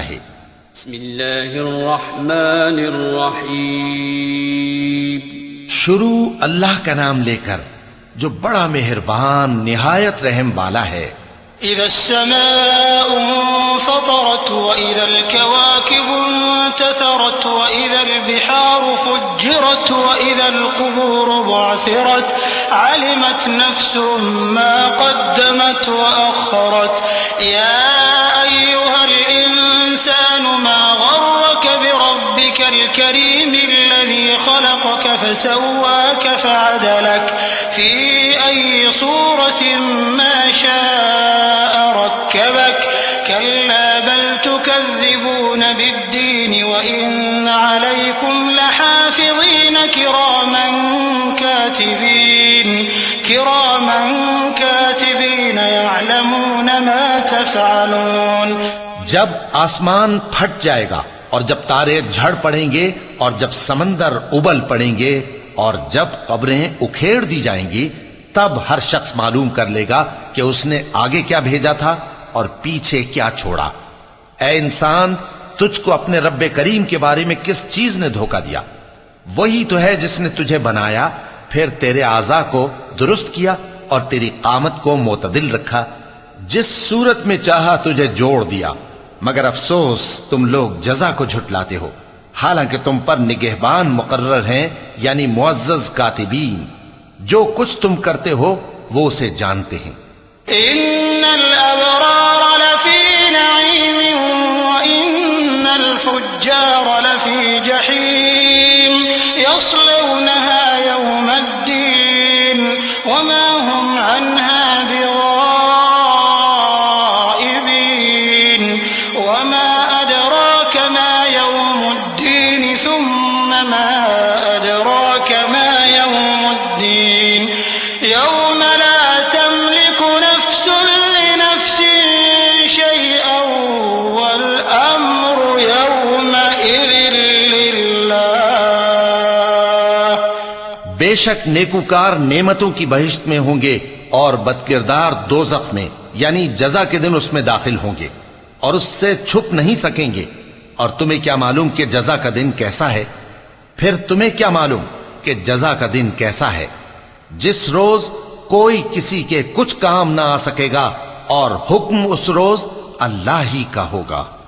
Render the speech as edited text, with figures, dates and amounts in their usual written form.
चाहे। बिस्मिल्लाहिर्रहमानिर्रहीम। शुरू अल्लाह का नाम लेकर जो बड़ा मेहरबान निहायत रहम वाला है। इज़्ज़माउ फ़तरत व इज़ल कवाकिबु इंतथरत व इज़ल बिहारु फुज्जिरत व इज़ल क़ुबूरु बुअथिरत अलिमत नफ्सुम मा क़द्दमत व अख़रत या अय्युहल इंसानु मा ग़र्रक बिरब्बिकल करीमिल्लज़ी ख़लक़क फसव्वाक फ़अदलक फ़ी अय्यि सूरतिन मा शाअ रक्कबक कल्ला बल तुकज़्ज़िबून बिद्दीन व इन्न अलैकुम लहाफ़िज़ीन किरामन कातिबीन यअलमून मा तफ़अलून। जब आसमान फट जाएगा और जब तारे झड़ पड़ेंगे और जब समंदर उबल पड़ेंगे और जब कब्रें उखेड़ दी जाएंगी, तब हर शख्स मालूम कर लेगा कि उसने आगे क्या भेजा था और पीछे क्या छोड़ा। ऐ इंसान, तुझको अपने रब्बे करीम के बारे में किस चीज ने धोखा दिया? वही तो है जिसने तुझे बनाया, फिर तेरे आज़ा को दुरुस्त किया और तेरी कामत को मोतदिल रखा, जिस सूरत में चाहा तुझे जोड़ दिया। मगर अफसोस तुम लोग जजा को झुटलाते हो, हालांकि तुम पर निगहबान मुकर्रर हैं, यानी मुअज़्ज़ज़ कातिबीन। जो कुछ तुम करते हो वो उसे जानते हैं। इन्नल अबरार लफी नईम व इन्नल फुज्जार लफी जहीम यस्लौनहा यौमद्दीन वमा हुम अन्हा बिगाइबीन वमा अदराक मा यौमुद्दीन थुम्मा मा अदराक मा यौमुद्दीन यौम ला तमलिकु नफ्सुन लिनफ्सिन शैअन वल अम्रु यौमइज़िन लिल्लाह। बेशक नेकूकार नेमतों की बहिश्त में होंगे और बदकिरदार दोज़ख में, यानी जजा के दिन उसमें दाखिल होंगे और उससे छुप नहीं सकेंगे। और तुम्हें क्या मालूम कि जजा का दिन कैसा है? फिर तुम्हें क्या मालूम कि जजा का दिन कैसा है? जिस रोज कोई किसी के कुछ काम ना आ सकेगा और हुक्म उस रोज अल्लाह ही का होगा।